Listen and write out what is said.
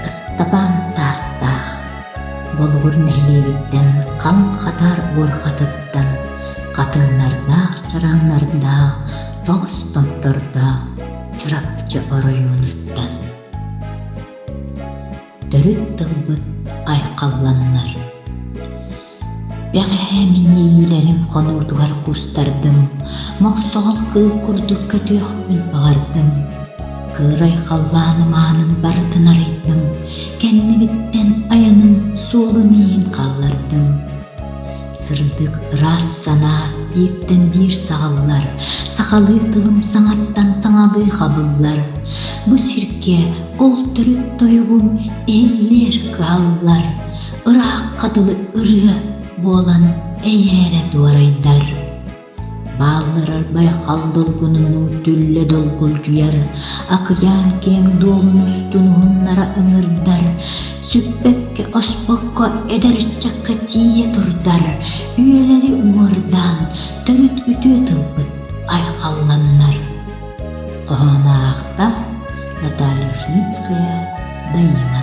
Ыстапан тастах, болғыр нәйлебіттен, қан қатар орқатыттан, қатынларда, чараңларда, тоғыз томторда, чырапчы оройуынырттан. Дөрүт тылбыт айқалланнар. Бәғә мен ейлерім қонуытығар құстардым, мақсоғал қыл күрдік көтіғімін бағардым. Кырай қалланым анын бардын арайдым, кәнні біттен аянын солын ең қаллардым. Сырдық рас сана, биртен бир сағаллар, сақалы тылым саңаттан саңалы қабыллар. Бұ сирке ол түріт тойығым әллер қаллар, ұрақ қадылы ұры болан әйәрі дуарайдар. Bağlar bayqal dolgununu tülle dolgul juyar, akıyan keng dolun üstünü hunlara ıngırdar, süppekke ospokko eder çakka tiye turdar, üyeleri uğurdan törüt ütüye tılbıt ayqallanlar. Qoğanağda Наталья Ушницкая, Даина.